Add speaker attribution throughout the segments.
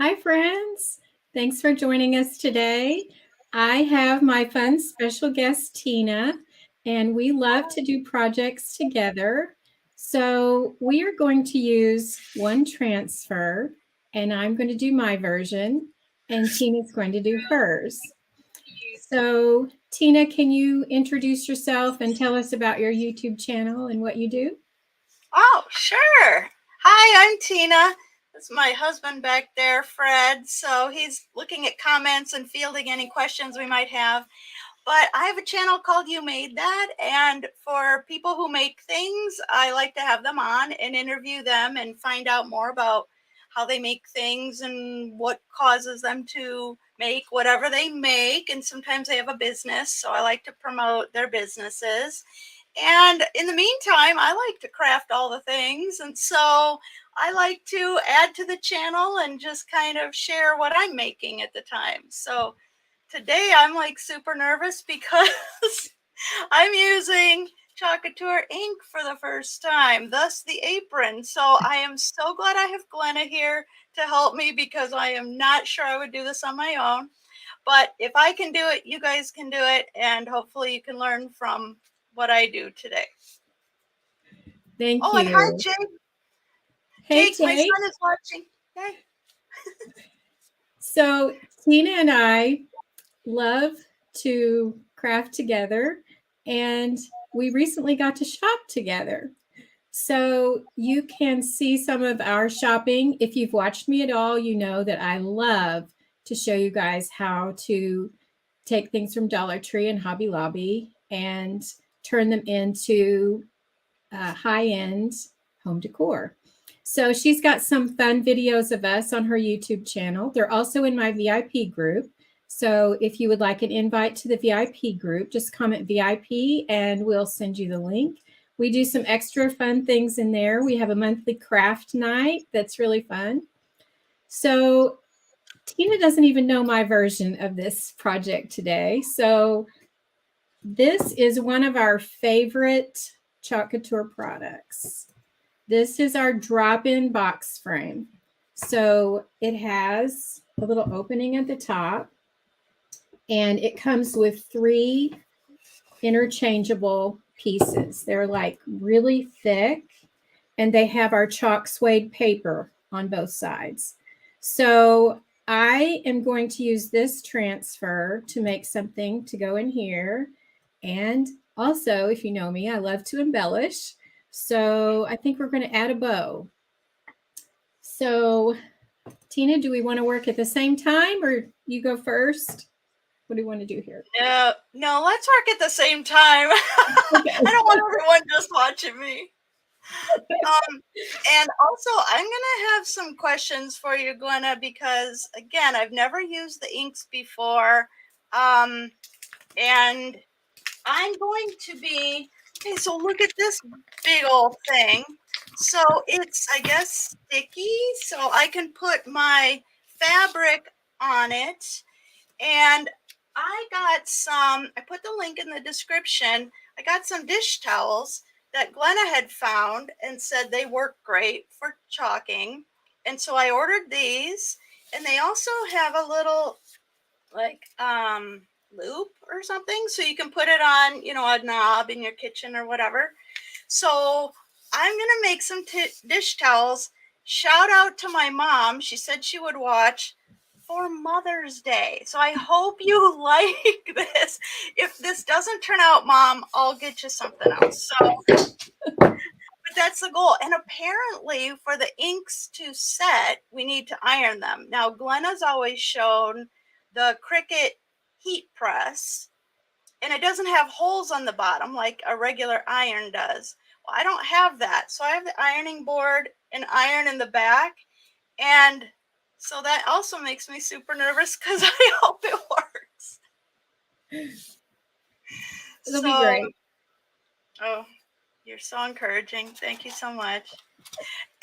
Speaker 1: Hi, friends. Thanks for joining us today. I have my fun special guest, Tina, and we love to do projects together. So we are going to use one transfer, and I'm going to do my version, and Tina's going to do hers. So, Tina, can you introduce yourself and tell us about your YouTube channel and what you do?
Speaker 2: Oh, sure. Hi, I'm Tina. That's my husband back there, Fred. So he's looking at comments and fielding any questions we might have. But I have a channel called You Made That. And for people who make things, I like to have them on and interview them and find out more about how they make things and what causes them to make whatever they make. And sometimes they have a business, so I like to promote their businesses. And in the meantime, I like to craft all the things. And so I like to add to the channel and just kind of share what I'm making at the time. So today I'm like super nervous because I'm using Chalkateur ink for the first time, thus the apron. So I am so glad I have Glenna here to help me because I am not sure I would do this on my own. But if I can do it, you guys can do it. And hopefully you can learn from what I do today.
Speaker 1: Thank
Speaker 2: Oh, and hi,
Speaker 1: you.
Speaker 2: Jake.
Speaker 1: Hey,
Speaker 2: Jake, my
Speaker 1: Jake.
Speaker 2: son is watching. Yay.
Speaker 1: So, Tina and I love to craft together, and we recently got to shop together. So you can see some of our shopping. If you've watched me at all, you know that I love to show you guys how to take things from Dollar Tree and Hobby Lobby and turn them into high-end home decor. So she's got some fun videos of us on her YouTube channel. They're also in my VIP group. So if you would like an invite to the VIP group, just comment VIP and we'll send you the link. We do some extra fun things in there. We have a monthly craft night that's really fun. So Tina doesn't even know my version of this project today. So this is one of our favorite Chalk Couture products. This is our drop-in box frame. So it has a little opening at the top, and it comes with 3 interchangeable pieces. They're like really thick, and they have our chalk suede paper on both sides. So I am going to use this transfer to make something to go in here. And also, if you know me, I love to embellish. So I think we're going to add a bow. So Tina, do we want to work at the same time or you go first? What do you want to do here?
Speaker 2: No, let's work at the same time.
Speaker 1: Okay.
Speaker 2: I don't want everyone just watching me. And also, I'm gonna have some questions for you, Glenna, because again, I've never used the inks before, and I'm going to be okay. So look at this big old thing. So it's, I guess, sticky, so I can put my fabric on it. And I put the link in the description. I got some dish towels that Glenna had found and said they work great for chalking. And so I ordered these, and they also have a little like loop or something so you can put it on, a knob in your kitchen or whatever. So I'm gonna make some dish towels. Shout out to my mom. She said she would watch for Mother's Day. So I hope you like this. If this doesn't turn out, Mom, I'll get you something else. But that's the goal. And apparently, for the inks to set, we need to iron them. Now, Glenna's always shown the Cricut heat press, and it doesn't have holes on the bottom like a regular iron does. Well, I don't have that. So I have the ironing board and iron in the back. And so that also makes me super nervous because I hope it works.
Speaker 1: It'll be great.
Speaker 2: Oh, you're so encouraging. Thank you so much.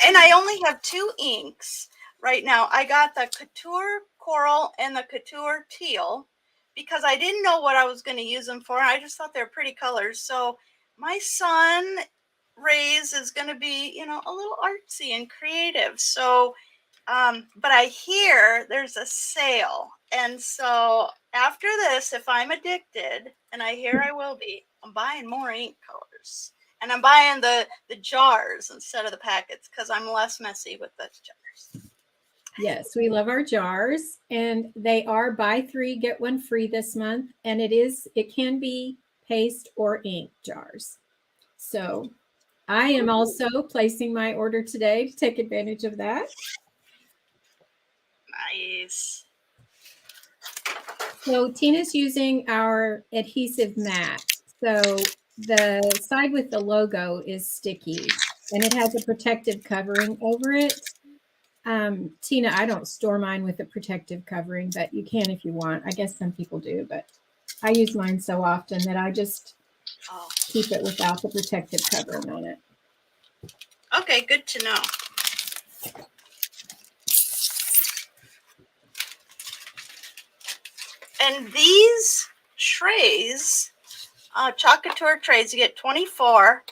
Speaker 2: And I only have 2 inks right now. I got the Couture Coral and the Couture Teal because I didn't know what I was going to use them for. I just thought they were pretty colors. So my son, Ray's, is going to be, a little artsy and creative. So But I hear there's a sale. And so after this, if I'm addicted, and I hear I will be, I'm buying more ink colors. And I'm buying the jars instead of the packets because I'm less messy with the jars.
Speaker 1: Yes, we love our jars, and they are buy 3 get 1 free this month, and it can be paste or ink jars. So I am also placing my order today to take advantage of that.
Speaker 2: Nice.
Speaker 1: So Tina's using our adhesive mat. So the side with the logo is sticky, and it has a protective covering over it. Tina, I don't store mine with a protective covering, but you can if you want. I guess some people do, but I use mine so often that I just keep it without the protective covering on it.
Speaker 2: Okay, good to know. And these trays, Chalk Couture trays, you get 24.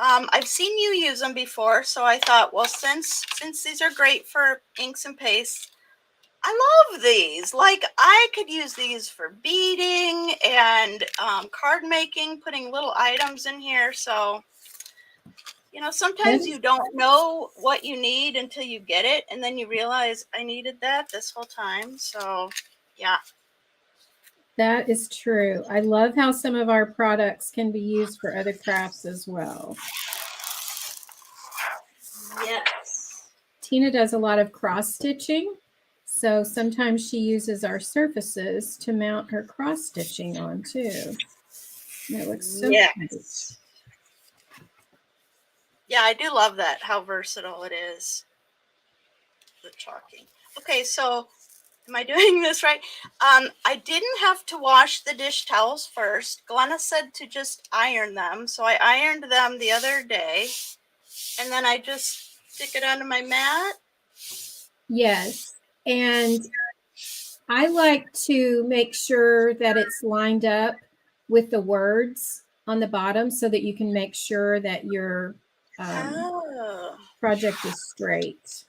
Speaker 2: I've seen you use them before, so I thought, well, since these are great for inks and pastes, I love these. Like, I could use these for beading and card making, putting little items in here. So, you know, sometimes you don't know what you need until you get it, and then you realize I needed that this whole time. So, yeah.
Speaker 1: That is true. I love how some of our products can be used for other crafts as well.
Speaker 2: Yes.
Speaker 1: Tina does a lot of cross stitching. So sometimes she uses our surfaces to mount her cross stitching on too. And it looks so
Speaker 2: yes. Yeah, I do love that, how versatile it is. The chalking. Okay, so am I doing this right? I didn't have to wash the dish towels first. Glenna said to just iron them. So I ironed them the other day. And then I just stick it onto my mat.
Speaker 1: Yes. And I like to make sure that it's lined up with the words on the bottom so that you can make sure that your project is straight.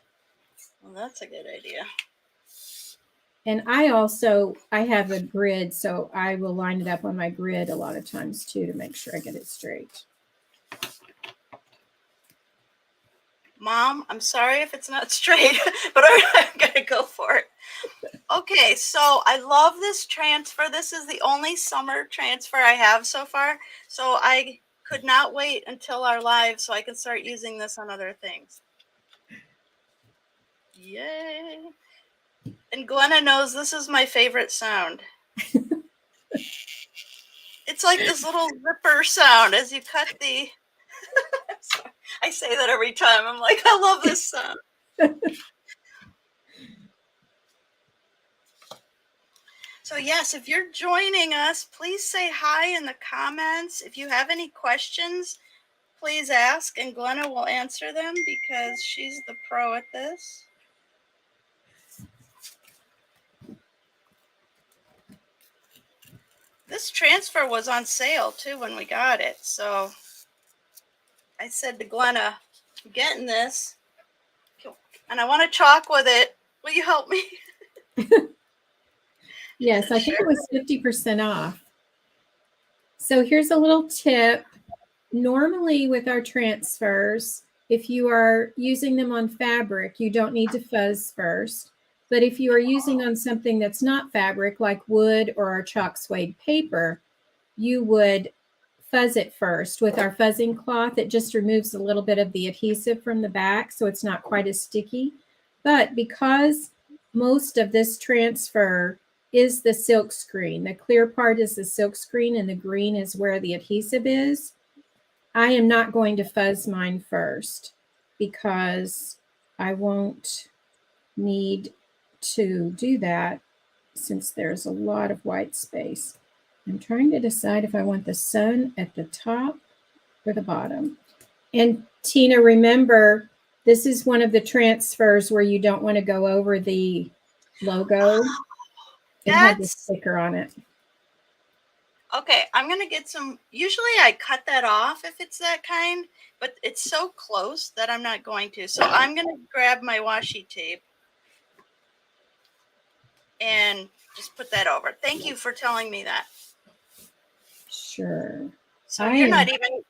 Speaker 2: Well, that's a good idea.
Speaker 1: And I have a grid, so I will line it up on my grid a lot of times too to make sure I get it straight.
Speaker 2: Mom, I'm sorry if it's not straight, but I'm going to go for it. Okay, so I love this transfer. This is the only summer transfer I have so far. So I could not wait until our live so I can start using this on other things. Yay. And Glenna knows this is my favorite sound. It's like this little zipper sound as you cut the... I say that every time. I'm like, I love this sound. So yes, if you're joining us, please say hi in the comments. If you have any questions, please ask, and Glenna will answer them because she's the pro at this. This transfer was on sale too when we got it. So I said to Glenna, I'm getting this, and I want to chalk with it. Will you help me?
Speaker 1: Yes, I think it was 50% off. So here's a little tip. Normally with our transfers, if you are using them on fabric, you don't need to fuzz first. But if you are using on something that's not fabric, like wood or our chalk suede paper, you would fuzz it first with our fuzzing cloth. It just removes a little bit of the adhesive from the back, so it's not quite as sticky. But because most of this transfer is the silk screen, the clear part is the silk screen and the green is where the adhesive is, I am not going to fuzz mine first because I won't need to do that since there's a lot of white space. I'm trying to decide if I want the sun at the top or the bottom. And Tina, remember, this is one of the transfers where you don't want to go over the logo. It had the sticker on it.
Speaker 2: Okay, I'm going to get some. Usually I cut that off if it's that kind, but it's so close that I'm not going to. So I'm going to grab my washi tape. and just put that over. Thank you for telling me that.
Speaker 1: Sure.
Speaker 2: So you're not even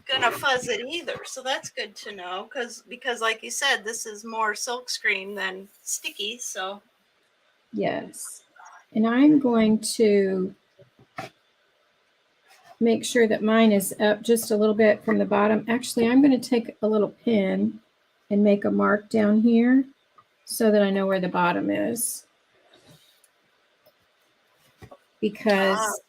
Speaker 2: gonna fuzz it either. So that's good to know because like you said, this is more silk screen than sticky. So
Speaker 1: Yes. And I'm going to make sure that mine is up just a little bit from the bottom. Actually, I'm going to take a little pin and make a mark down here so that I know where the bottom is. Because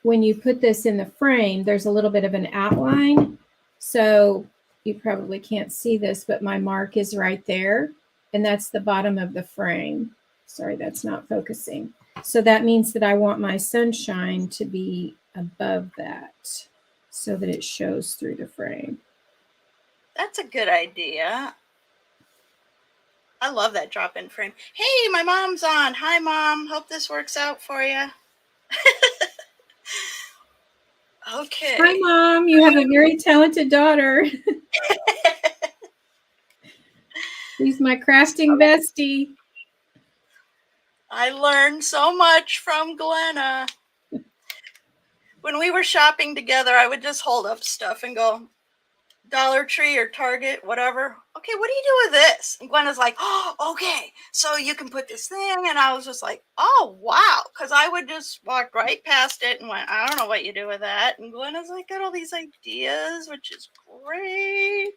Speaker 1: when you put this in the frame, there's a little bit of an outline. So you probably can't see this, but my mark is right there. And that's the bottom of the frame. Sorry, that's not focusing. So that means that I want my sunshine to be above that so that it shows through the frame.
Speaker 2: that's a good idea. I love that drop-in frame. Hey, my mom's on. Hi, Mom. Hope this works out for you. Okay.
Speaker 1: Hi, Mom. You have a very talented daughter. She's my crafting bestie.
Speaker 2: I learned so much from Glenna. When we were shopping together, I would just hold up stuff and go, Dollar Tree or Target, whatever. Okay, what do you do with this? And Glenna's like, oh, okay, so you can put this thing. And I was just like, oh, wow. Because I would just walk right past it and went, I don't know what you do with that. And Glenna's like, got all these ideas, which is great.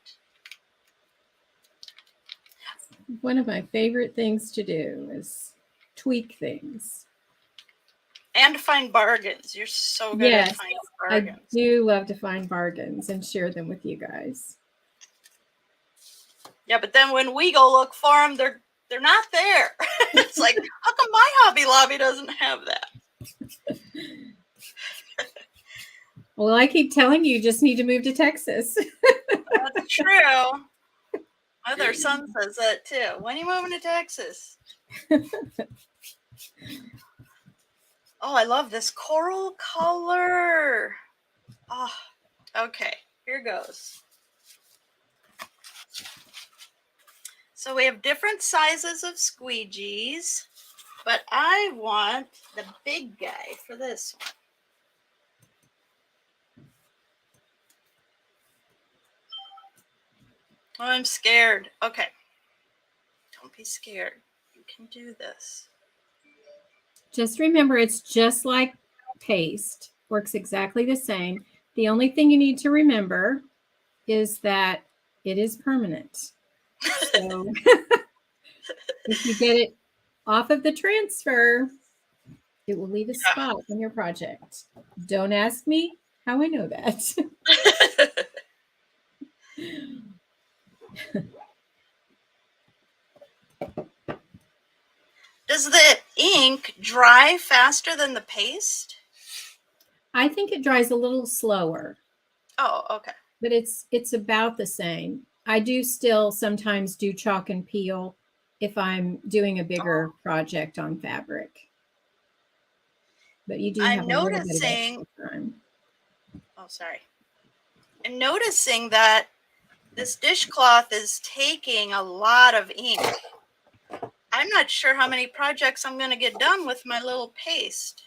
Speaker 1: One of my favorite things to do is tweak things.
Speaker 2: And to find bargains. You're so good at finding bargains.
Speaker 1: I do love to find bargains and share them with you guys.
Speaker 2: Yeah, but then when we go look for them, they're not there. It's like, how come my Hobby Lobby doesn't have that?
Speaker 1: Well, I keep telling you, just need to move to Texas.
Speaker 2: That's true. My other son says that too. When are you moving to Texas? Oh, I love this coral color. Oh, okay, here goes. So we have different sizes of squeegees, but I want the big guy for this one. Oh, I'm scared. Okay. Don't be scared. You can do this.
Speaker 1: Just remember, it's just like paste. Works exactly the same. The only thing you need to remember is that it is permanent. So if you get it off of the transfer, it will leave a spot in your project. Don't ask me how I know that.
Speaker 2: Does the ink dry faster than the paste?
Speaker 1: I think it dries a little slower.
Speaker 2: Oh, okay.
Speaker 1: But it's about the same. I do still sometimes do chalk and peel if I'm doing a bigger project on fabric. But you do have a little bit of extra time.
Speaker 2: Oh, sorry. I'm noticing that this dishcloth is taking a lot of ink. I'm not sure how many projects I'm going to get done with my little paste.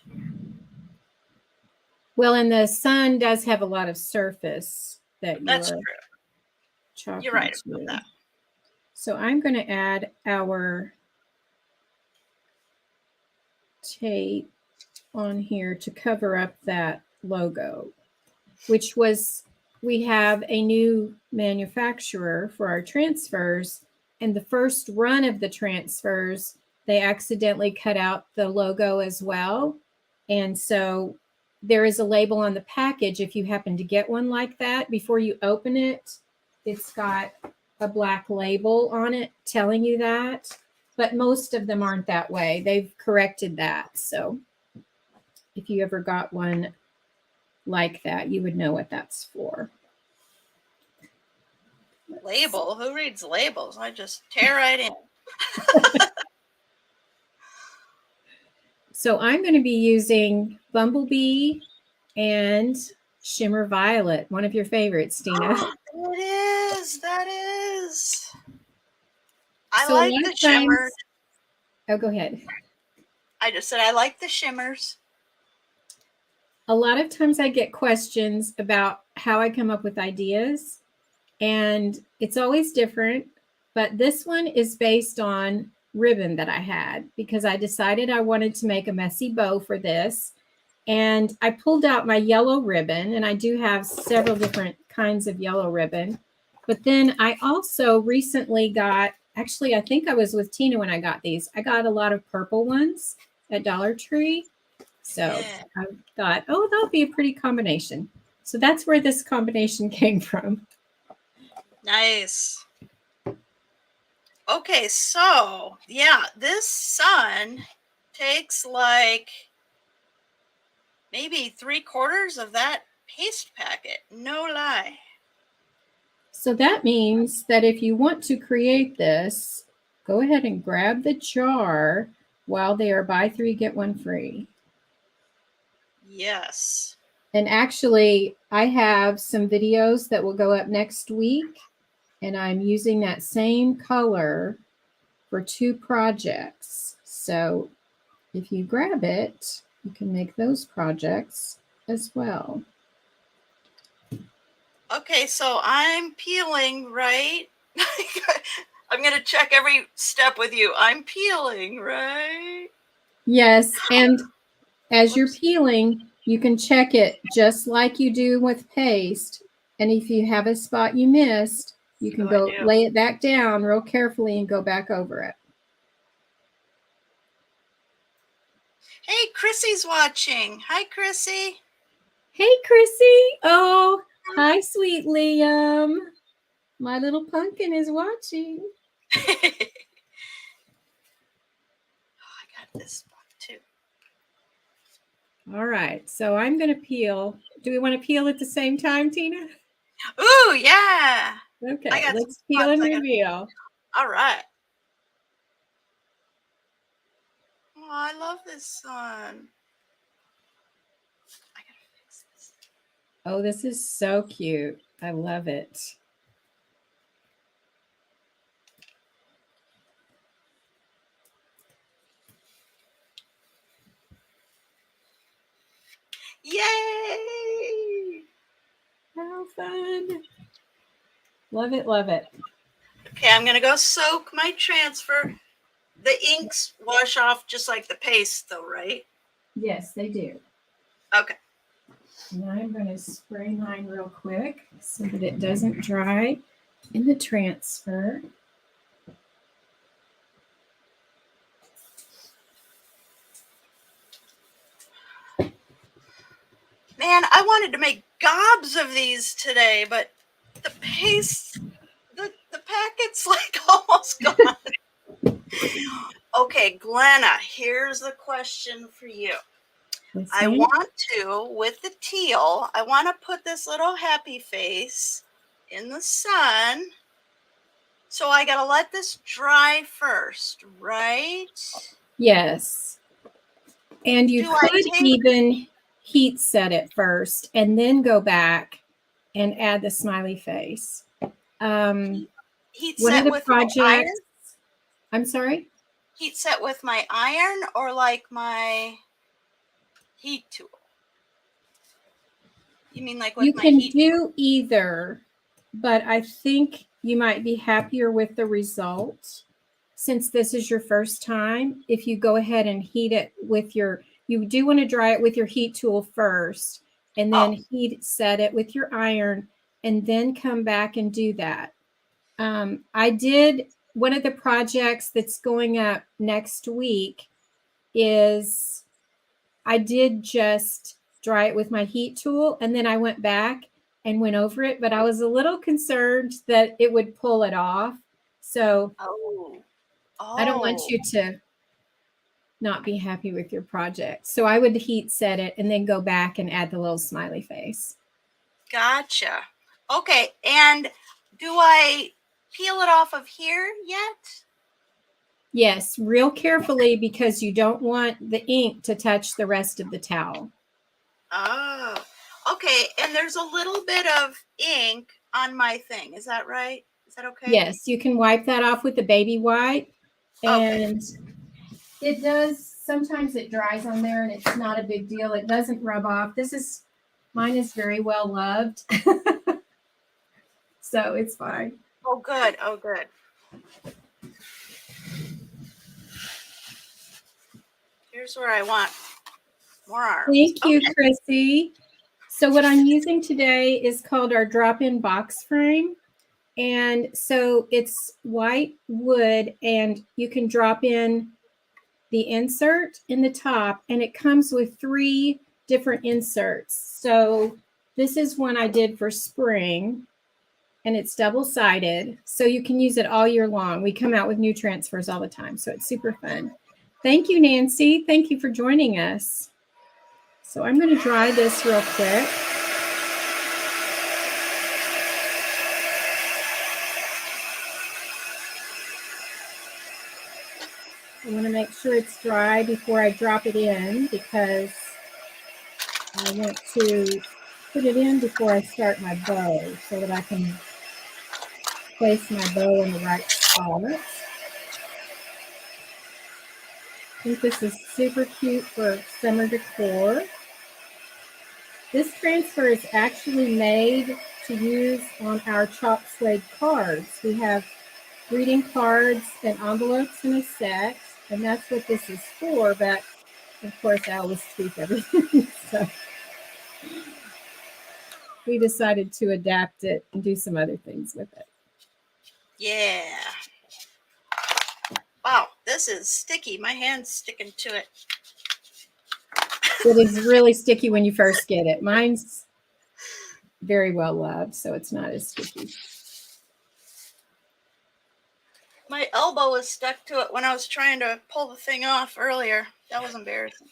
Speaker 1: Well, and the sun does have a lot of surface that
Speaker 2: That's
Speaker 1: you're
Speaker 2: true.
Speaker 1: chalking
Speaker 2: You're right
Speaker 1: to.
Speaker 2: about that.
Speaker 1: So I'm going to add our tape on here to cover up that logo, which was, we have a new manufacturer for our transfers, and the first run of the transfers, they accidentally cut out the logo as well. And so there is a label on the package if you happen to get one like that. Before you open it, it's got a black label on it telling you that. But most of them aren't that way. They've corrected that. So if you ever got one like that, you would know what that's for.
Speaker 2: Label? Who reads labels? I just tear right in.
Speaker 1: So I'm going to be using Bumblebee and Shimmer Violet, one of your favorites, Dina.
Speaker 2: It is. That is. I
Speaker 1: So
Speaker 2: like the shimmer.
Speaker 1: Oh, go ahead.
Speaker 2: I just said I like the shimmers.
Speaker 1: A lot of times I get questions about how I come up with ideas, and it's always different. But this one is based on ribbon that I had because I decided I wanted to make a messy bow for this. And I pulled out my yellow ribbon, and I do have several different kinds of yellow ribbon. But then I also recently got, actually, I think I was with Tina when I got these. I got a lot of purple ones at Dollar Tree. So
Speaker 2: Yeah.
Speaker 1: I thought, oh, that'll be a pretty combination. So that's where this combination came from.
Speaker 2: Nice. Okay, so yeah, this sun takes like maybe 3/4 of that paste packet. No lie.
Speaker 1: So that means that if you want to create this, go ahead and grab the jar while they are buy 3, get 1 free.
Speaker 2: Yes.
Speaker 1: And actually, I have some videos that will go up next week, and I'm using that same color for 2 projects. So if you grab it, you can make those projects as well.
Speaker 2: Okay, so I'm peeling, right? I'm going to check every step with you. I'm peeling, right?
Speaker 1: Yes, and as you're
Speaker 2: Whoops.
Speaker 1: peeling, you can check it just like you do with paste. And if you have a spot you missed, you can
Speaker 2: Oh, I
Speaker 1: go
Speaker 2: do.
Speaker 1: lay it back down real carefully and go back over it.
Speaker 2: Hey, Chrissy's watching. Hi, Chrissy.
Speaker 1: Hey, Chrissy. Oh, hi, sweet Liam. My little pumpkin is watching.
Speaker 2: I got this one too.
Speaker 1: All right, so I'm going to peel. Do we want to peel at the same time, Tina?
Speaker 2: Ooh, yeah.
Speaker 1: Okay,
Speaker 2: got
Speaker 1: let's
Speaker 2: some
Speaker 1: peel
Speaker 2: spots
Speaker 1: and
Speaker 2: I gotta-
Speaker 1: reveal.
Speaker 2: All right. Oh, I love this sun. I gotta fix this.
Speaker 1: Oh, this is so cute. I love it.
Speaker 2: Yay!
Speaker 1: How fun. Love it, love it.
Speaker 2: Okay, I'm gonna go soak my transfer. The inks wash off just like the paste, though, right?
Speaker 1: Yes, they do.
Speaker 2: Okay.
Speaker 1: Now I'm going to spray mine real quick so that it doesn't dry in the transfer.
Speaker 2: Man, I wanted to make gobs of these today, but the paste, the packet's like almost gone. Okay, Glenna, here's the question for you. I want to, with the teal, I want to put this little happy face in the sun. So I got to let this dry first, right?
Speaker 1: Yes. And you
Speaker 2: Do I
Speaker 1: could
Speaker 2: take-
Speaker 1: even heat set it first and then go back and add the smiley face.
Speaker 2: Heat
Speaker 1: One
Speaker 2: set
Speaker 1: of the
Speaker 2: with my iron?
Speaker 1: projects. I'm sorry?
Speaker 2: Heat set with my iron or like my heat tool? You mean like with
Speaker 1: You
Speaker 2: my
Speaker 1: can
Speaker 2: heat?
Speaker 1: do either, but I think you might be happier with the result since this is your first time. If you go ahead and heat it with your, you do want to dry it with your heat tool first and then heat set it with your iron and then come back and do that. I did one of the projects that's going up next week is I did just dry it with my heat tool and then I went back and went over it, but I was a little concerned that it would pull it off. So I don't want you to not be happy with your project. So I would heat set it and then go back and add the little smiley face.
Speaker 2: Gotcha. Okay, and do I peel it off of here yet?
Speaker 1: Yes, real carefully because you don't want the ink to touch the rest of the towel.
Speaker 2: Oh, okay. And there's a little bit of ink on my thing. Is that right? Is that okay?
Speaker 1: Yes, you can wipe that off with the baby wipe. And It does. Sometimes it dries on there and it's not a big deal. It doesn't rub off. Mine is very well loved. So it's fine.
Speaker 2: Oh, good. Oh, good. Here's where I want more arms.
Speaker 1: Thank you,
Speaker 2: Okay.
Speaker 1: Chrissy. So what I'm using today is called our drop-in box frame. And so it's white wood and you can drop in the insert in the top and it comes with 3 different inserts. So this is one I did for spring and it's double-sided. So you can use it all year long. We come out with new transfers all the time. So it's super fun. Thank you, Nancy. Thank you for joining us. So I'm going to dry this real quick. I want to make sure it's dry before I drop it in because I want to put it in before I start my bow so that I can place my bow in the right spot. I think this is super cute for summer decor. This transfer is actually made to use on our chalk suede cards. We have greeting cards and envelopes in a set, and that's what this is for, but of course I always tweak everything. So we decided to adapt it and do some other things with it.
Speaker 2: Yeah. Wow, this is sticky. My hand's sticking to it.
Speaker 1: It is really sticky when you first get it. Mine's very well loved, so it's not as sticky.
Speaker 2: My elbow was stuck to it when I was trying to pull the thing off earlier. That was embarrassing.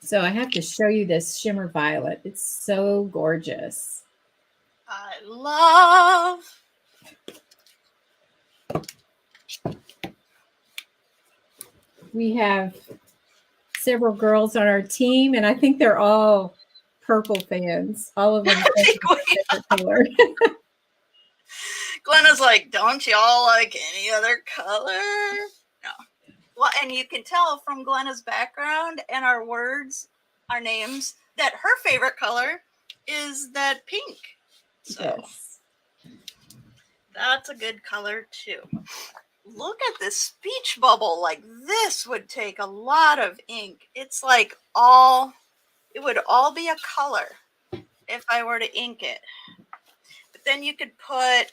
Speaker 1: So I have to show you this shimmer violet. It's so gorgeous.
Speaker 2: I love.
Speaker 1: We have several girls on our team, and I think they're all purple fans. All of them different color.
Speaker 2: Glenna's like, don't y'all like any other color? No. Well, and you can tell from Glenna's background and our words, our names, that her favorite color is that pink. So
Speaker 1: Yes.
Speaker 2: That's a good color too. Look at this speech bubble. Like this would take a lot of ink. It's like it would all be a color if I were to ink it. But then you could put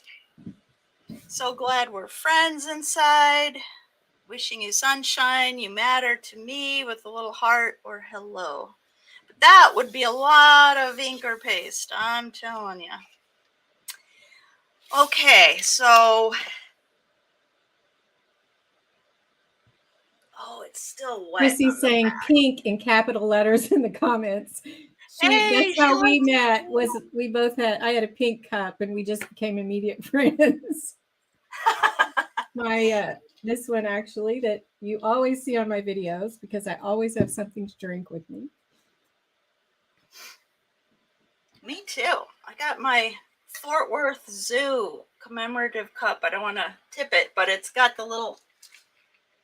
Speaker 2: so glad we're friends inside, wishing you sunshine, you matter to me with a little heart or hello. But that would be a lot of ink or paste, I'm telling you. Okay, so it's still wet.
Speaker 1: Chrissy's saying pink in capital letters in the comments. That's how we met. I had a pink cup and we just became immediate friends. This one actually that you always see on my videos because I always have something to drink with me.
Speaker 2: Me too. I got my Fort Worth Zoo commemorative cup. I don't want to tip it, but it's got the little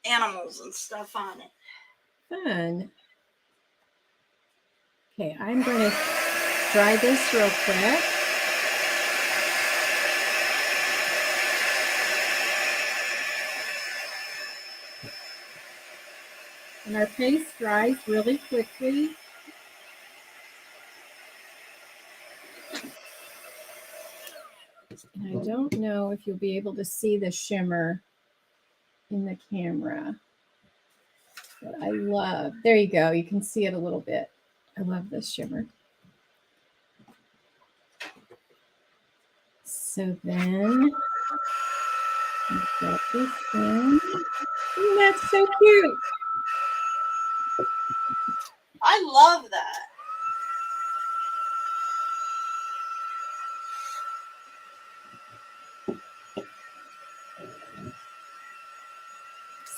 Speaker 2: animals and stuff on it.
Speaker 1: Fun. Okay, I'm going to dry this real quick. And our paste dries really quickly. And I don't know if you'll be able to see the shimmer in the camera. But I love, there you go. You can see it a little bit. I love this shimmer. So then, got this in. Ooh, that's so cute.
Speaker 2: I love that.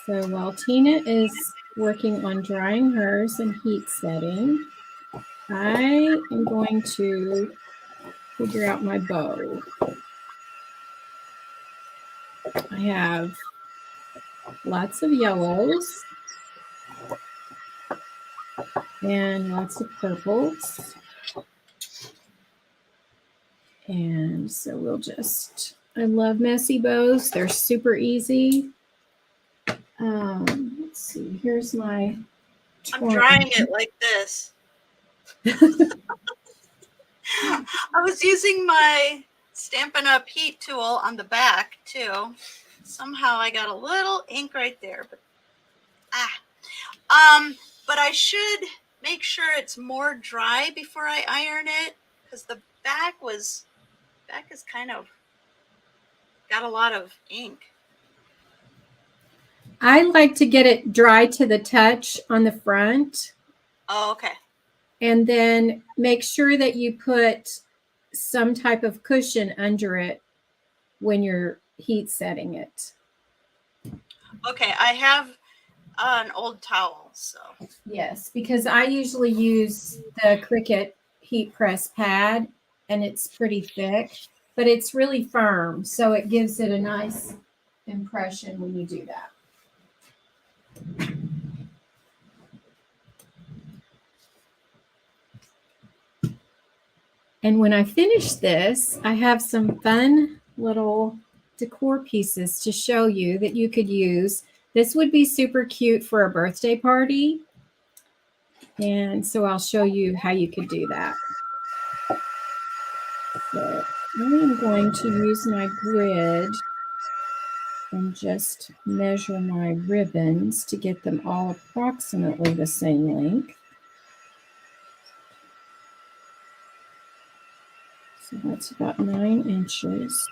Speaker 1: So while Tina is working on drying hers and heat setting, I am going to figure out my bow. I have lots of yellows and lots of purples. And so we'll just, I love messy bows. They're super easy. Let's see, here's my
Speaker 2: I'm
Speaker 1: twine.
Speaker 2: drying it like this. I was using my Stampin' Up! Heat tool on the back too. Somehow I got a little ink right there, but but I should make sure it's more dry before I iron it, because the back is kind of got a lot of ink.
Speaker 1: I like to get it dry to the touch on the front.
Speaker 2: Oh, okay.
Speaker 1: And then make sure that you put some type of cushion under it when you're heat setting it.
Speaker 2: Okay, I have an old towel, so.
Speaker 1: Yes, because I usually use the Cricut heat press pad, and it's pretty thick, but it's really firm, so it gives it a nice impression when you do that. And when I finish this, I have some fun little decor pieces to show you that you could use. This would be super cute for a birthday party. And so I'll show you how you could do that. So I'm going to use my grid and just measure my ribbons to get them all approximately the same length. So that's about 9 inches.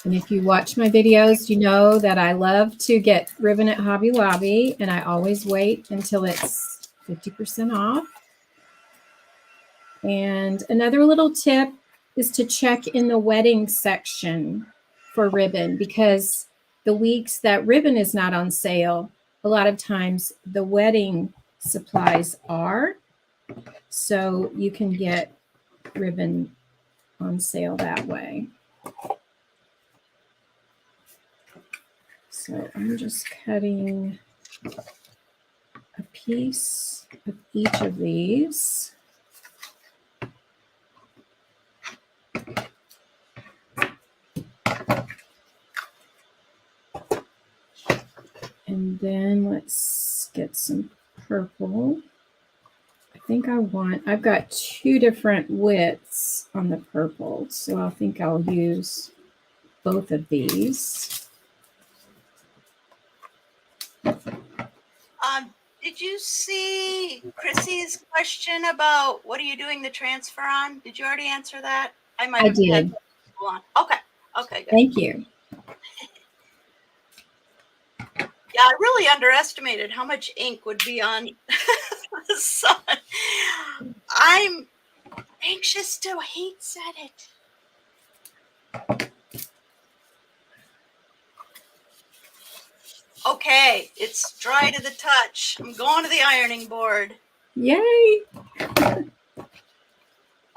Speaker 1: And if you watch my videos, you know that I love to get ribbon at Hobby Lobby, and I always wait until it's 50% off. And another little tip is to check in the wedding section for ribbon, because the weeks that ribbon is not on sale, a lot of times the wedding supplies are. So you can get ribbon on sale that way. So I'm just cutting a piece of each of these. And then let's get some purple. I think I've got 2 different widths on the purple, so I think I'll use both of these.
Speaker 2: Did you see Chrissy's question about what are you doing the transfer on? Did you already answer that?
Speaker 1: I did.
Speaker 2: Okay. Okay, good.
Speaker 1: Thank you.
Speaker 2: Yeah, I really underestimated how much ink would be on the sun. I'm anxious to heat set it. Okay, it's dry to the touch. I'm going to the ironing board.
Speaker 1: Yay!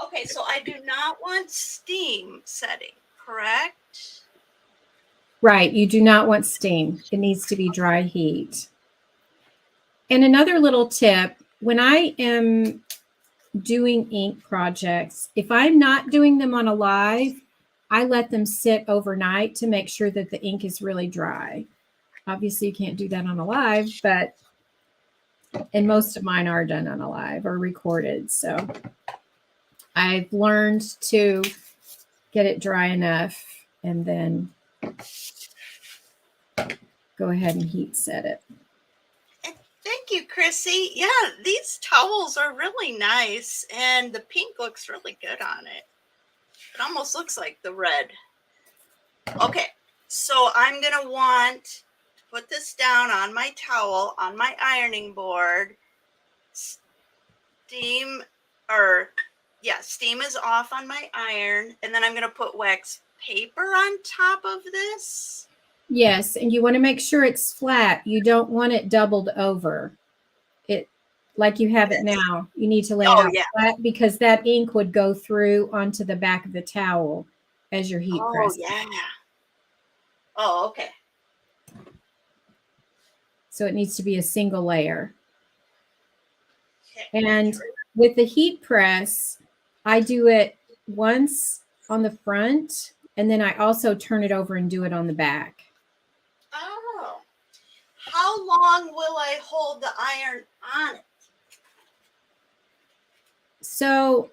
Speaker 2: Okay, so I do not want steam setting, correct?
Speaker 1: Right, you do not want steam. It needs to be dry heat. And another little tip, when I am doing ink projects, if I'm not doing them on a live, I let them sit overnight to make sure that the ink is really dry. Obviously, you can't do that on a live, and most of mine are done on a live or recorded. So I've learned to get it dry enough and then go ahead and heat set it.
Speaker 2: Thank you, Chrissy. Yeah, these towels are really nice, and the pink looks really good on it. It almost looks like the red. Okay, so I'm going to want to put this down on my towel, on my ironing board. Steam is off on my iron, and then I'm going to put wax paper on top of this.
Speaker 1: Yes, and you want to make sure it's flat. You don't want it doubled over. like you have it
Speaker 2: Yes.
Speaker 1: now. You need to lay it
Speaker 2: Oh,
Speaker 1: out
Speaker 2: yeah.
Speaker 1: flat because that ink would go through onto the back of the towel as your heat
Speaker 2: Oh,
Speaker 1: press.
Speaker 2: yeah. Oh, okay.
Speaker 1: So it needs to be a single layer.
Speaker 2: Okay.
Speaker 1: And with the heat press, I do it once on the front, and then I also turn it over and do it on the back.
Speaker 2: Oh. How long will I hold the iron on it?
Speaker 1: So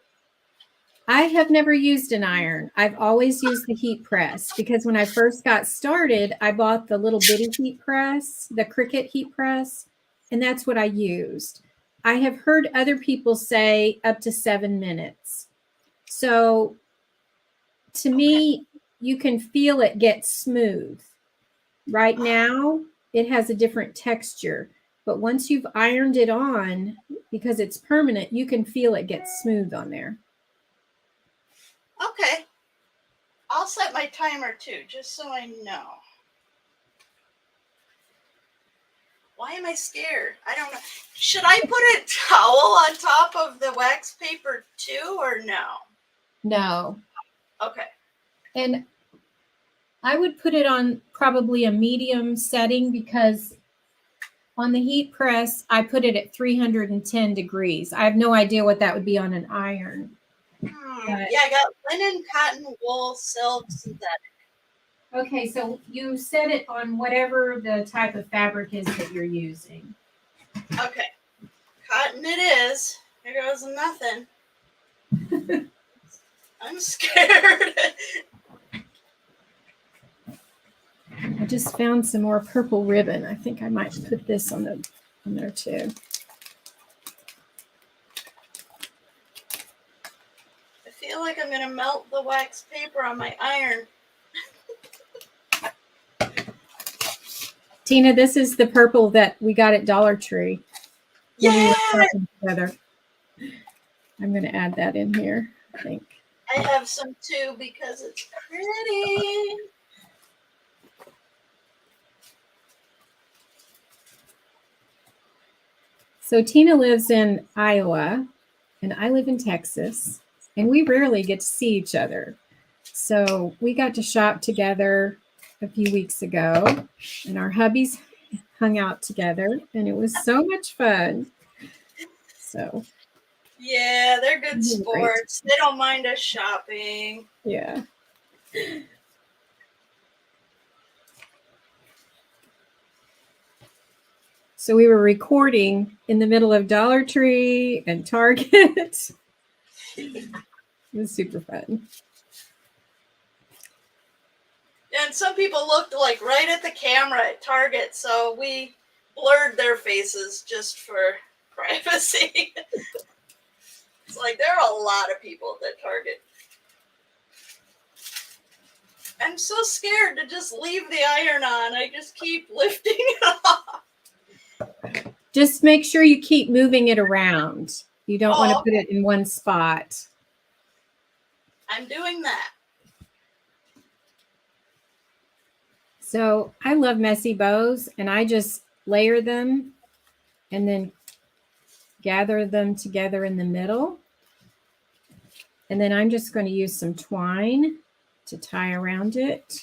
Speaker 1: I have never used an iron. I've always used the heat press because when I first got started, I bought the little bitty heat press, the Cricut heat press, and that's what I used. I have heard other people say up to 7 minutes. So to me, you can feel it get smooth. Right now, it has a different texture, but once you've ironed it on, because it's permanent, you can feel it get smooth on there.
Speaker 2: Okay. I'll set my timer too, just so I know. Why am I scared? I don't know. Should I put a towel on top of the wax paper too, or no?
Speaker 1: No.
Speaker 2: Okay.
Speaker 1: And I would put it on probably a medium setting because on the heat press, I put it at 310 degrees. I have no idea what that would be on an iron.
Speaker 2: Yeah, I got linen, cotton, wool, silk, synthetic.
Speaker 1: Okay, so you set it on whatever the type of fabric is that you're using.
Speaker 2: Okay. Cotton it is. There goes nothing. I'm scared.
Speaker 1: I just found some more purple ribbon. I think I might put this on there too.
Speaker 2: I feel like I'm gonna melt the wax paper on my iron.
Speaker 1: Tina, this is the purple that we got at Dollar Tree. When we were
Speaker 2: Yeah!
Speaker 1: shopping together. I'm going to add that in here, I think.
Speaker 2: I have some too because it's pretty.
Speaker 1: So Tina lives in Iowa and I live in Texas, and we rarely get to see each other. So we got to shop together a few weeks ago, and our hubbies hung out together, and it was so much fun. So
Speaker 2: Yeah, they're good
Speaker 1: Great.
Speaker 2: sports. They don't mind us shopping.
Speaker 1: Yeah. So we were recording in the middle of Dollar Tree and Target. It was super fun.
Speaker 2: And some people looked like right at the camera at Target, so we blurred their faces just for privacy. It's like there are a lot of people at Target. I'm so scared to just leave the iron on. I just keep lifting it off.
Speaker 1: Just make sure you keep moving it around. You don't want to put it in one spot.
Speaker 2: I'm doing that.
Speaker 1: So I love messy bows, and I just layer them and then gather them together in the middle. And then I'm just going to use some twine to tie around it.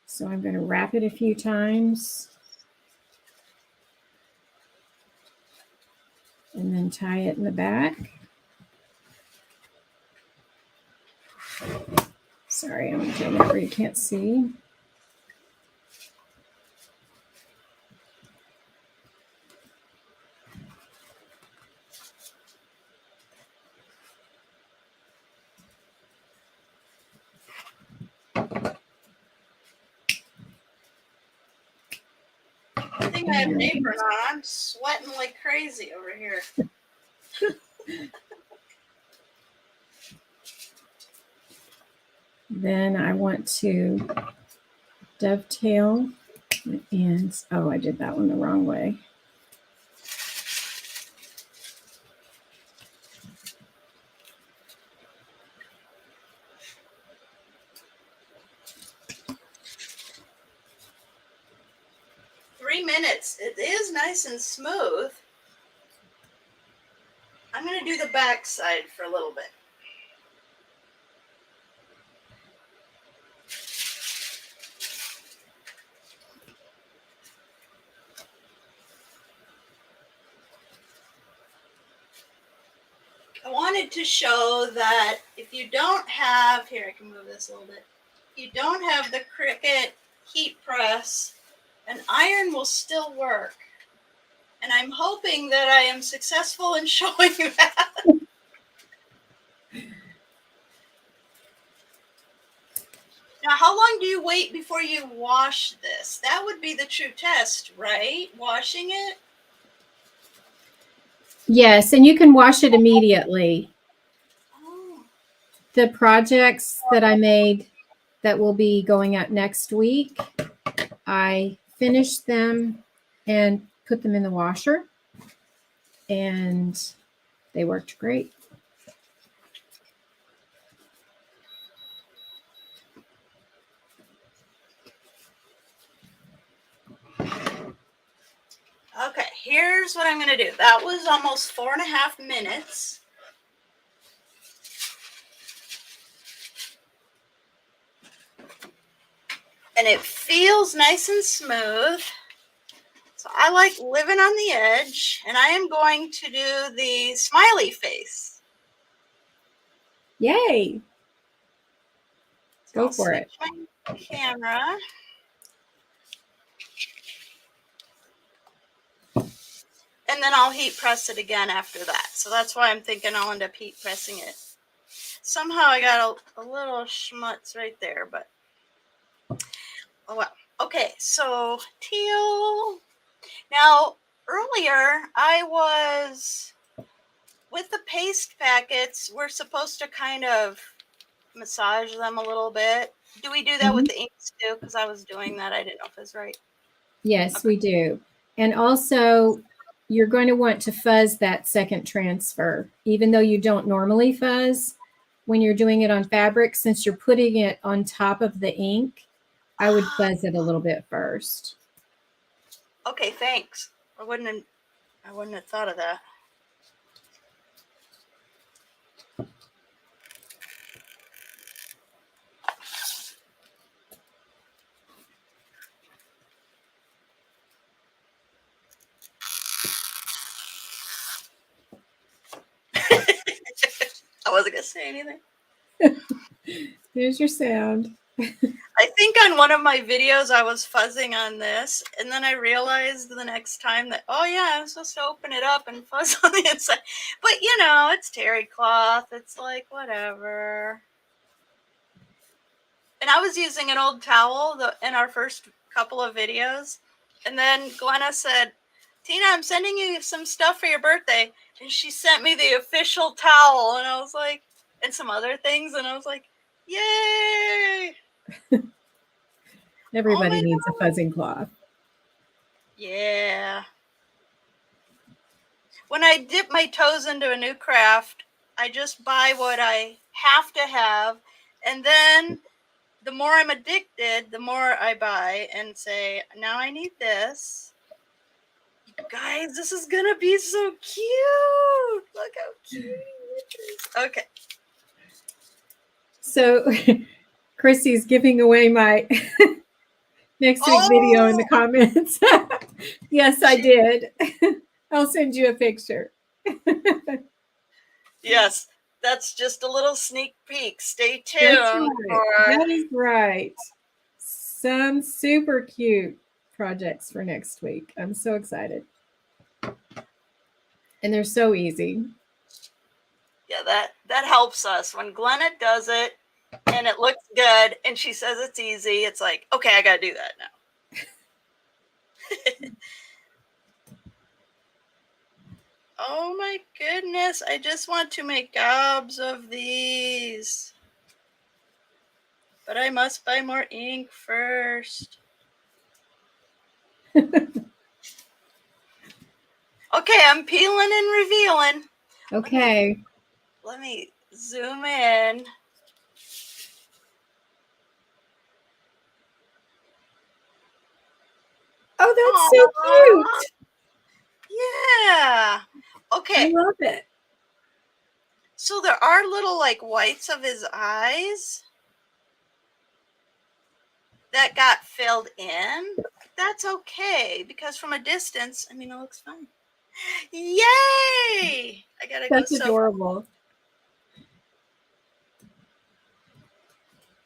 Speaker 1: So I'm going to wrap it a few times and then tie it in the back. Sorry, I'm doing that where you can't see.
Speaker 2: I think I have an apron on. I'm sweating like crazy over here.
Speaker 1: Then I want to dovetail the ends. Oh, I did that one the wrong way.
Speaker 2: Minutes. It is nice and smooth. I'm going to do the back side for a little bit. I wanted to show that if you don't have, here I can move this a little bit, if you don't have the Cricut heat press, an iron will still work. And I'm hoping that I am successful in showing you that. Now, how long do you wait before you wash this? That would be the true test, right? Washing it?
Speaker 1: Yes, and you can wash it immediately.
Speaker 2: Oh.
Speaker 1: The projects that I made that will be going out next week, I finished them and put them in the washer, and they worked great.
Speaker 2: Okay, here's what I'm going to do. That was almost 4.5 minutes. And it feels nice and smooth. So I like living on the edge, and I am going to do the smiley face.
Speaker 1: Yay!
Speaker 2: So
Speaker 1: Go
Speaker 2: I'll
Speaker 1: for it.
Speaker 2: switch my camera. And then I'll heat press it again after that. So that's why I'm thinking I'll end up heat pressing it. Somehow I got a little schmutz right there, but oh well. Okay, so teal. Now, earlier I was with the paste packets, we're supposed to kind of massage them a little bit. Do we do that with the inks too? Because I was doing that. I didn't know if it was right.
Speaker 1: Yes,
Speaker 2: Okay.
Speaker 1: we do. And also, you're going to want to fuzz that second transfer, even though you don't normally fuzz when you're doing it on fabric. Since you're putting it on top of the ink, I would fuzz it a little bit first.
Speaker 2: Okay, thanks. I wouldn't have thought of that. I wasn't gonna say anything.
Speaker 1: There's your sound.
Speaker 2: I think on one of my videos I was fuzzing on this, and then I realized the next time that, oh yeah, I'm supposed to open it up and fuzz on the inside. But you know, it's terry cloth. It's like whatever. And I was using an old towel in our first couple of videos, and then Glenna said, "Tina, I'm sending you some stuff for your birthday," and she sent me the official towel, and I was like, and some other things, and I was like, yay!
Speaker 1: Everybody
Speaker 2: Oh
Speaker 1: needs a fuzzing cloth.
Speaker 2: Yeah. When I dip my toes into a new craft, I just buy what I have to have, and then the more I'm addicted, the more I buy and say, now I need this. You guys, this is gonna be so cute. Look how cute it is. Okay.
Speaker 1: So Chrissy's giving away my next week video in the comments. Yes, I did. I'll send you a picture.
Speaker 2: Yes, that's just a little sneak peek. Stay tuned.
Speaker 1: That's right. That is right. Some super cute projects for next week. I'm so excited. And they're so easy.
Speaker 2: Yeah, that helps us. When Glenna does it and it looks good and she says it's easy, it's like, okay, I gotta do that now. Oh my goodness, I just want to make gobs of these. But I must buy more ink first. Okay, I'm peeling and revealing.
Speaker 1: Okay.
Speaker 2: Let me zoom in.
Speaker 1: Oh, that's so cute.
Speaker 2: Yeah. Okay.
Speaker 1: I love it.
Speaker 2: So there are little like whites of his eyes that got filled in. That's okay because from a distance, I mean, it looks fine. Yay! I gotta go
Speaker 1: That's
Speaker 2: so.
Speaker 1: adorable.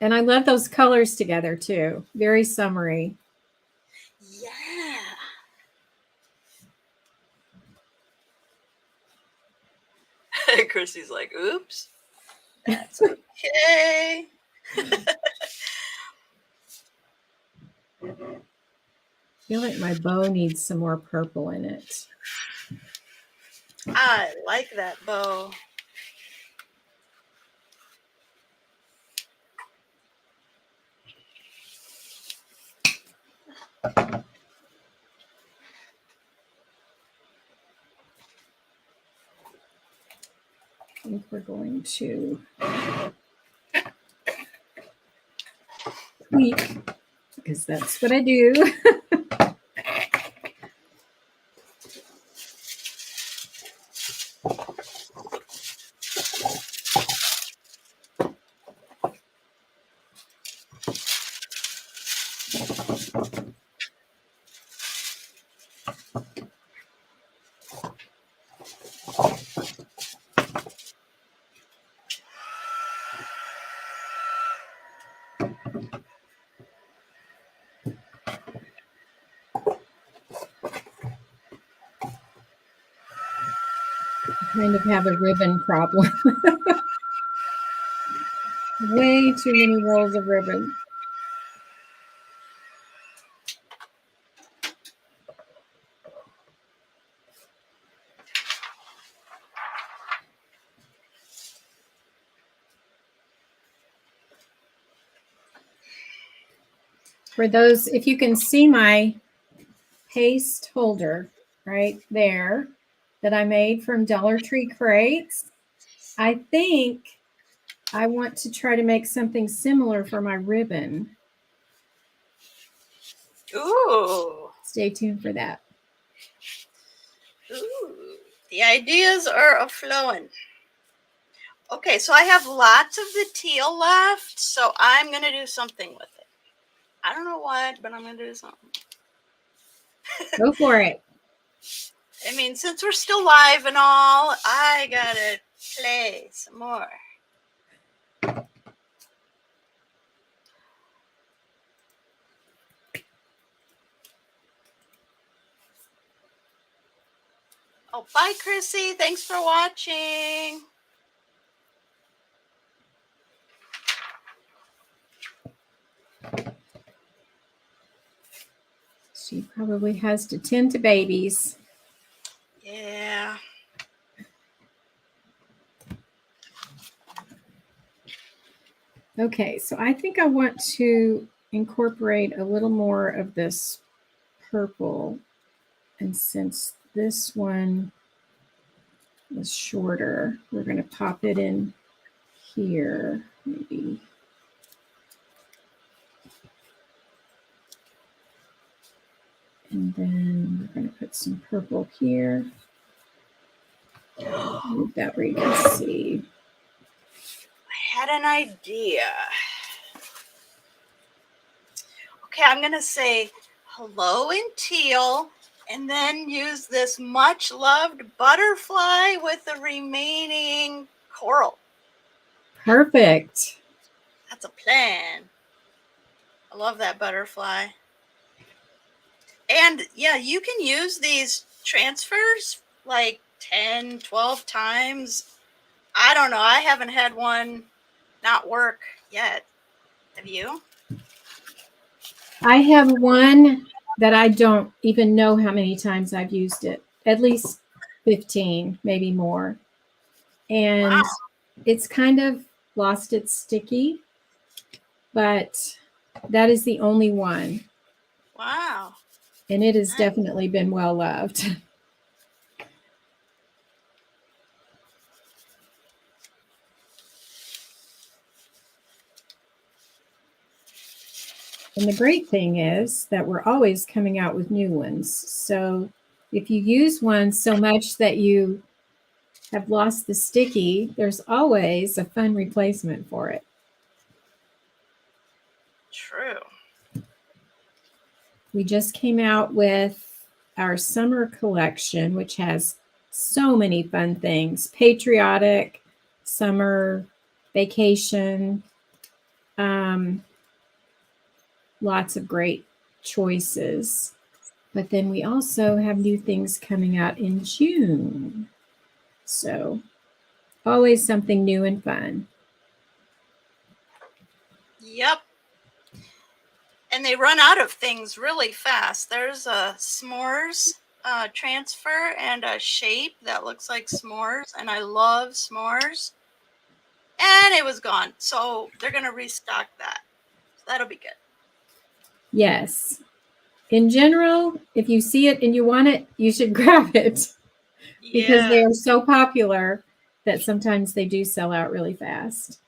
Speaker 1: And I love those colors together too. Very summery.
Speaker 2: Yeah. Chrissy's like, oops. That's okay.
Speaker 1: I feel like my bow needs some more purple in it.
Speaker 2: I like that bow.
Speaker 1: I think we're going to tweak because that's what I do. Kind of have a ribbon problem. Way too many rolls of ribbon. For those, if you can see my paste holder right there that I made from Dollar Tree crates, I think I want to try to make something similar for my ribbon.
Speaker 2: Ooh.
Speaker 1: Stay tuned for that.
Speaker 2: Ooh. The ideas are a-flowing. Okay, so I have lots of the teal left, so I'm going to do something with it. I don't know what, but I'm going to do something.
Speaker 1: Go for it.
Speaker 2: I mean, since we're still live and all, I got to play some more. Oh, bye, Chrissy. Thanks for watching.
Speaker 1: She probably has to tend to babies.
Speaker 2: Yeah.
Speaker 1: Okay, so I think I want to incorporate a little more of this purple. And since this one is shorter, we're going to pop it in here, maybe. And then we're going to put some purple here. Move that where you can see.
Speaker 2: I had an idea. Okay, I'm going to say hello in teal and then use this much loved butterfly with the remaining coral.
Speaker 1: Perfect.
Speaker 2: That's a plan. I love that butterfly. And yeah, you can use these transfers like 10, 12 times. I don't know. I haven't had one not work yet. Have you?
Speaker 1: I have one that I don't even know how many times I've used it. At least 15, maybe more. And
Speaker 2: Wow.
Speaker 1: it's kind of lost its sticky, but that is the only one.
Speaker 2: Wow.
Speaker 1: And it has
Speaker 2: Nice.
Speaker 1: definitely been well loved. And the great thing is that we're always coming out with new ones. So if you use one so much that you have lost the sticky, there's always a fun replacement for it.
Speaker 2: True.
Speaker 1: We just came out with our summer collection, which has so many fun things: patriotic, summer, vacation, lots of great choices. But then we also have new things coming out in June. So always something new and fun.
Speaker 2: Yep. And they run out of things really fast. There's a s'mores transfer and a shape that looks like s'mores, and I love s'mores. And it was gone. So they're going to restock that. So that'll be good.
Speaker 1: Yes. In general, if you see it and you want it, you should grab it because they are so popular that sometimes they do sell out really fast.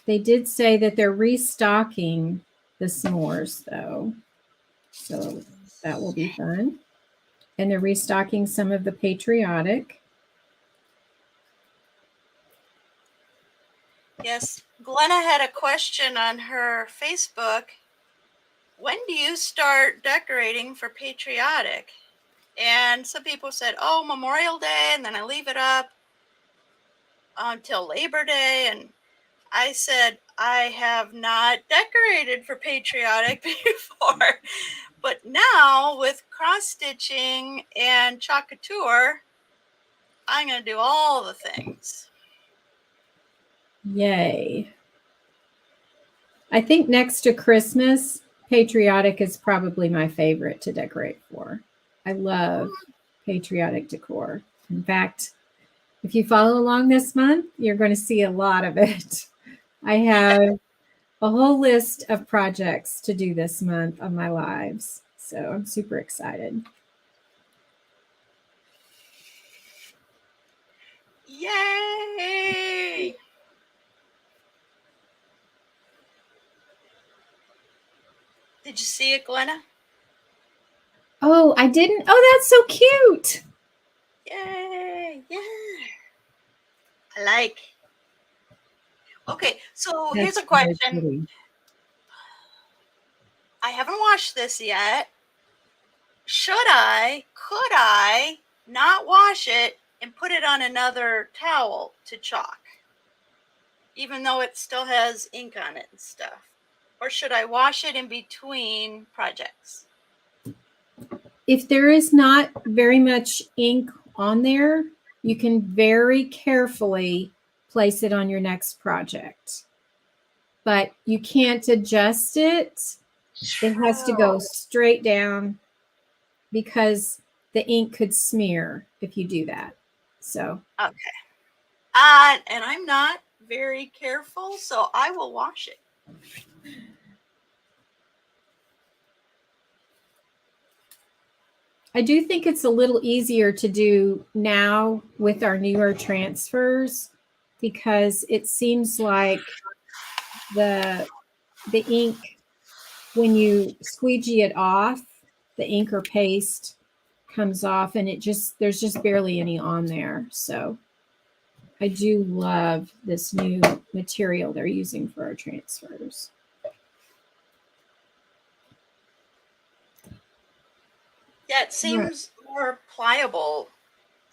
Speaker 1: They did say that they're restocking the s'mores, though. So that will be fun. And they're restocking some of the patriotic.
Speaker 2: Yes. Glenna had a question on her Facebook. When do you start decorating for patriotic? And some people said, oh, Memorial Day, and then I leave it up until Labor Day. And I said, I have not decorated for patriotic before, but now with cross stitching and Chalk Couture, I'm going to do all the things.
Speaker 1: Yay. I think next to Christmas, patriotic is probably my favorite to decorate for. I love patriotic decor. In fact, if you follow along this month, you're going to see a lot of it. I have a whole list of projects to do this month on my lives. So I'm super excited.
Speaker 2: Yay! Did you see it, Glenna?
Speaker 1: Oh, I didn't. Oh, that's so cute.
Speaker 2: Yay! Yeah. I like. Okay, so here's a question. I haven't washed this yet. Could I not wash it and put it on another towel to chalk, even though it still has ink on it and stuff? Or should I wash it in between projects?
Speaker 1: If there is not very much ink on there, you can very carefully place it on your next project. But you can't adjust it. It has to go straight down because the ink could smear if you do that. So
Speaker 2: okay. And I'm not very careful, so I will wash it.
Speaker 1: I do think it's a little easier to do now with our newer transfers because it seems like the ink, when you squeegee it off, the ink or paste comes off and there's just barely any on there. So I do love this new material they're using for our transfers.
Speaker 2: Yeah, it seems more pliable,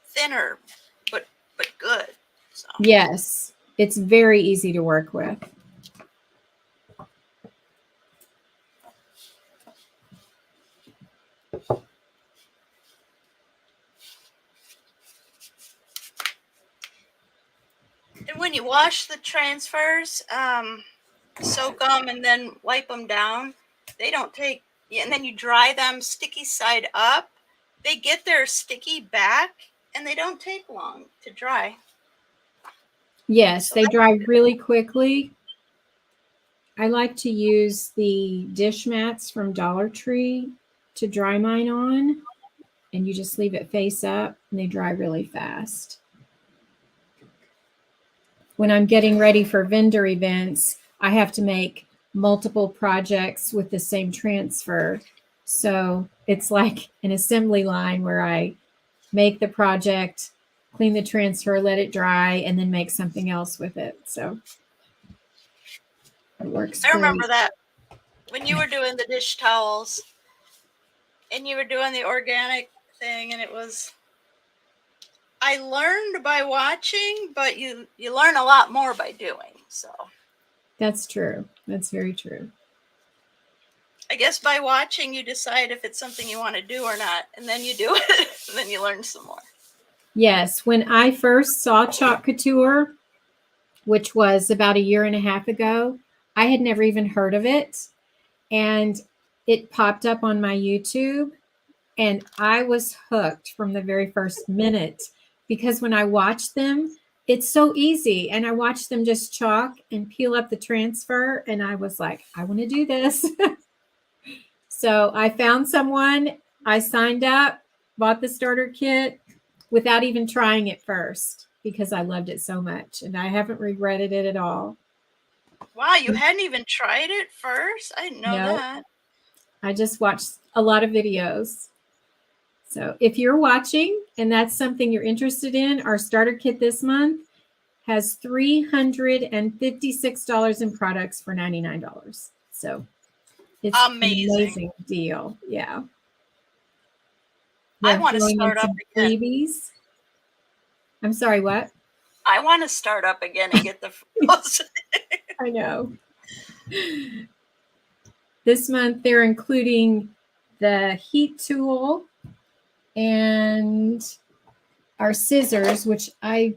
Speaker 2: thinner, but good. So.
Speaker 1: Yes, it's very easy to work with.
Speaker 2: And when you wash the transfers, soak them and then wipe them down. They don't take, and then you dry them sticky side up. They get their sticky back and they don't take long to dry.
Speaker 1: Yes, so they dry really quickly. I like to use the dish mats from Dollar Tree to dry mine on, and you just leave it face up and they dry really fast. When I'm getting ready for vendor events, I have to make multiple projects with the same transfer. So it's like an assembly line where I make the project, clean the transfer, let it dry, and then make something else with it. So it works
Speaker 2: I
Speaker 1: great.
Speaker 2: remember that when you were doing the dish towels and you were doing the organic thing, and it was, I learned by watching, but you learn a lot more by doing. So
Speaker 1: That's true. That's very true.
Speaker 2: I guess by watching, you decide if it's something you want to do or not, and then you do it, and then you learn some more.
Speaker 1: Yes, when I first saw Chalk Couture, which was about a year and a half ago, I had never even heard of it. And it popped up on my YouTube, and I was hooked from the very first minute because when I watched them, it's so easy. And I watched them just chalk and peel up the transfer, and I was like, I want to do this. So I found someone, I signed up, bought the starter kit without even trying it first because I loved it so much, and I haven't regretted it at all.
Speaker 2: Wow, you hadn't even tried it first? I didn't know
Speaker 1: No,
Speaker 2: that.
Speaker 1: I just watched a lot of videos. So if you're watching and that's something you're interested in, our starter kit this month has $356 in products for $99. So it's
Speaker 2: Amazing.
Speaker 1: an amazing deal. Yeah.
Speaker 2: I want to start up again.
Speaker 1: Freebies. I'm sorry, what?
Speaker 2: I want to start up again and get the frills.
Speaker 1: I know. This month they're including the heat tool and our scissors, which I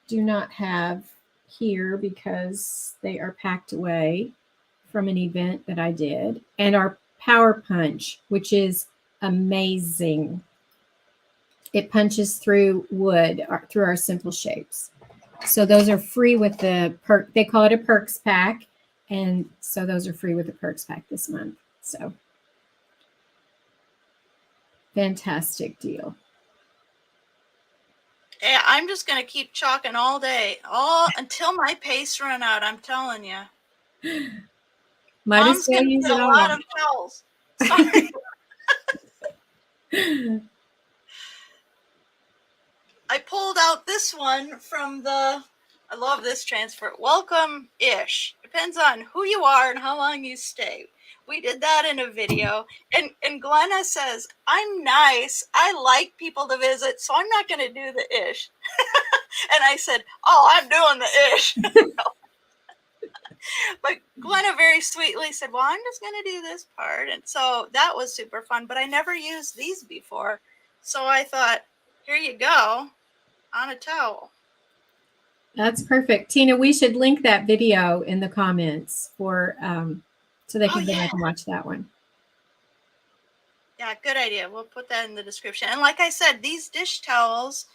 Speaker 1: do not have here because they are packed away from an event that I did, and our Power Punch, which is amazing. It punches through wood, through our simple shapes. So those are free with the perk. They call it a perks pack. And so those are free with the perks pack this month. So fantastic deal.
Speaker 2: Yeah, I'm just going to keep chalking all day, all until my paste run out. I'm telling you.
Speaker 1: Might
Speaker 2: Mom's
Speaker 1: as well
Speaker 2: going to
Speaker 1: use
Speaker 2: get
Speaker 1: it
Speaker 2: a
Speaker 1: all.
Speaker 2: lot of towels. Sorry. I pulled out this one from the, I love this transfer, Welcome-ish. Depends on who you are and how long you stay. We did that in a video. And Glenna says, I'm nice. I like people to visit, so I'm not going to do the ish. And I said, oh, I'm doing the ish. But Glenna very sweetly said, well, I'm just going to do this part. And so that was super fun. But I never used these before. So I thought, here you go. On a towel.
Speaker 1: That's perfect. Tina, we should link that video in the comments for so they can go back and watch that one.
Speaker 2: Yeah, good idea. We'll put that in the description. And like I said, these dish towels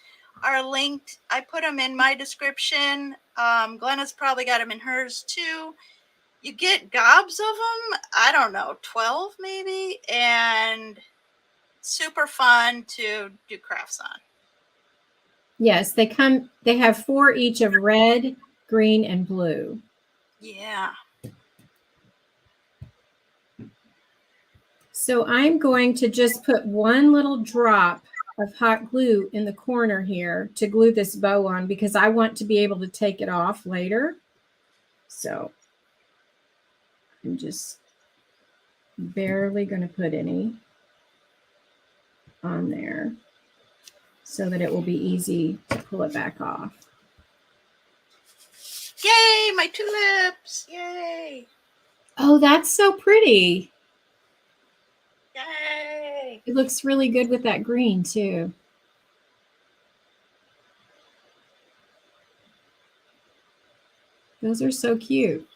Speaker 2: are linked. I put them in my description. Glenna's probably got them in hers too. You get gobs of them. I don't know, 12 maybe, and super fun to do crafts on.
Speaker 1: Yes, they have 4 each of red, green, and blue.
Speaker 2: Yeah.
Speaker 1: So I'm going to just put one little drop of hot glue in the corner here to glue this bow on because I want to be able to take it off later. So I'm just barely going to put any on there so that it will be easy to pull it back off.
Speaker 2: Yay, my tulips. Yay.
Speaker 1: Oh, that's so pretty.
Speaker 2: Yay.
Speaker 1: It looks really good with that green too. Those are so cute.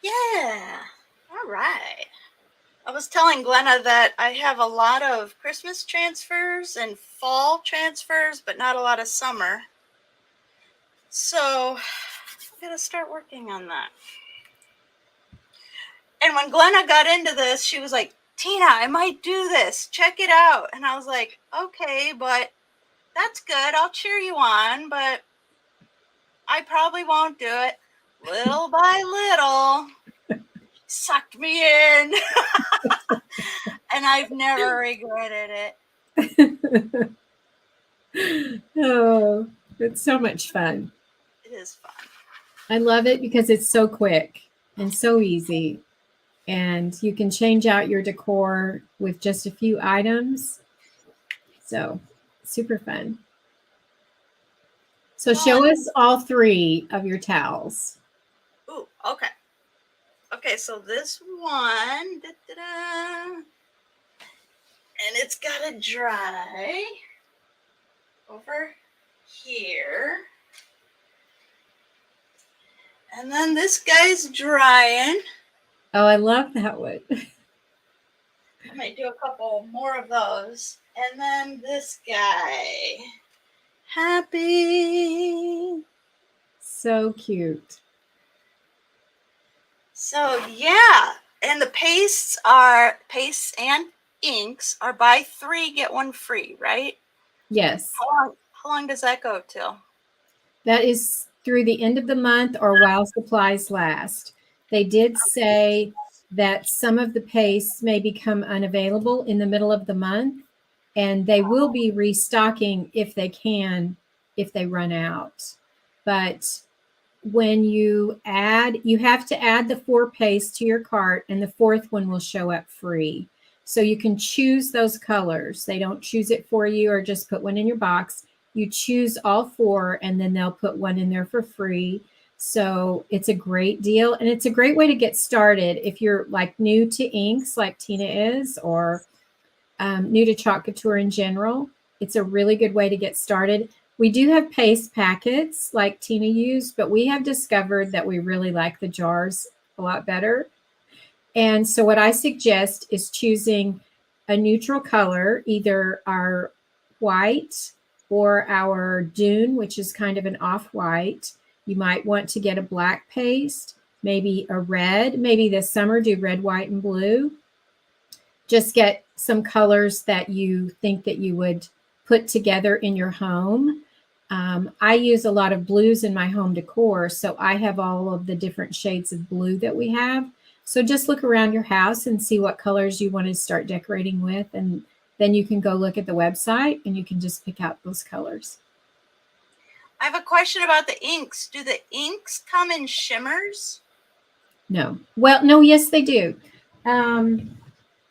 Speaker 2: Yeah. All right. I was telling Glenna that I have a lot of Christmas transfers and fall transfers, but not a lot of summer. So I'm going to start working on that. And when Glenna got into this, she was like, Tina, I might do this. Check it out. And I was like, okay, but that's good. I'll cheer you on, but I probably won't do it. Little by little, sucked me in. And I've never regretted it.
Speaker 1: Oh, it's so much fun.
Speaker 2: It is fun.
Speaker 1: I love it because it's so quick and so easy. And you can change out your decor with just a few items. So super fun. So show us all 3 of your towels.
Speaker 2: Ooh, okay. Okay, so this one, and it's got to dry over here. And then this guy's drying.
Speaker 1: Oh, I love that one.
Speaker 2: I might do a couple more of those. And then this guy. Happy.
Speaker 1: So cute.
Speaker 2: So yeah, and the pastes and inks are buy 3 get 1 free, right?
Speaker 1: Yes.
Speaker 2: How long does that go till?
Speaker 1: That is through the end of the month or while supplies last. They did say that some of the pastes may become unavailable in the middle of the month, and they will be restocking if they can, if they run out. But when you have to add the 4 pastes to your cart, and the 4th one will show up free. So you can choose those colors. They don't choose it for you or just put one in your box. You choose all 4, and then they'll put one in there for free. So it's a great deal, and it's a great way to get started if you're like new to inks like Tina is, or new to Chalk Couture in general. It's a really good way to get started. We do have paste packets like Tina used, but we have discovered that we really like the jars a lot better. And so what I suggest is choosing a neutral color, either our white or our dune, which is kind of an off-white. You might want to get a black paste, maybe a red, maybe this summer do red, white, and blue. Just get some colors that you think that you would put together in your home. I use a lot of blues in my home decor, so I have all of the different shades of blue that we have. So just look around your house and see what colors you want to start decorating with, and then you can go look at the website and you can just pick out those colors.
Speaker 2: I have a question about the inks. Do the inks come in shimmers?
Speaker 1: No. Well, no, yes, they do.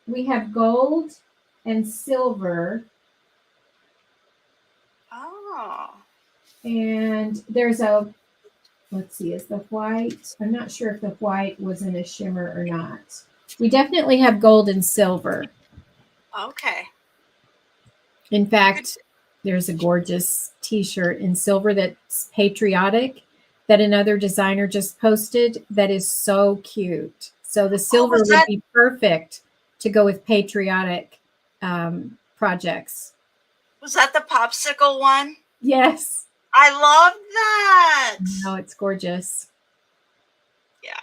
Speaker 1: We have gold and silver.
Speaker 2: Oh.
Speaker 1: And there's a, let's see, is the white? I'm not sure if the white was in a shimmer or not. We definitely have gold and silver.
Speaker 2: Okay.
Speaker 1: In fact, there's a gorgeous t-shirt in silver that's patriotic that another designer just posted that is so cute. So the silver would be perfect to go with patriotic projects.
Speaker 2: Was that the popsicle one?
Speaker 1: Yes.
Speaker 2: I love that.
Speaker 1: Oh, it's gorgeous.
Speaker 2: Yeah.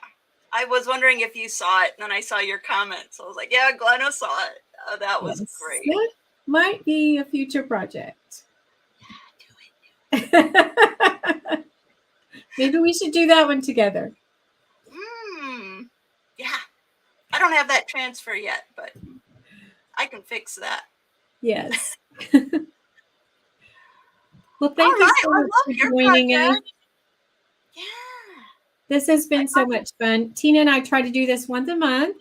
Speaker 2: I was wondering if you saw it, and then I saw your comments. So I was like, yeah, Glenna saw it. Oh, that was great.
Speaker 1: That might be a future project.
Speaker 2: Yeah, do it.
Speaker 1: Maybe we should do that one together.
Speaker 2: Yeah. I don't have that transfer yet, but I can fix that.
Speaker 1: Yes. Well, thank you so much for joining us.
Speaker 2: Yeah.
Speaker 1: This has been so much fun. Tina and I try to do this once a month.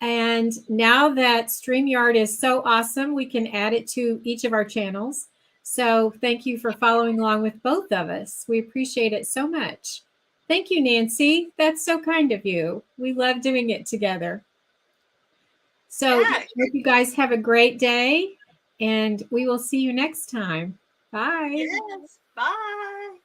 Speaker 1: And now that StreamYard is so awesome, we can add it to each of our channels. So thank you for following along with both of us. We appreciate it so much. Thank you, Nancy. That's so kind of you. We love doing it together. So I hope you guys have a great day, and we will see you next time. Bye.
Speaker 2: Yes. Bye.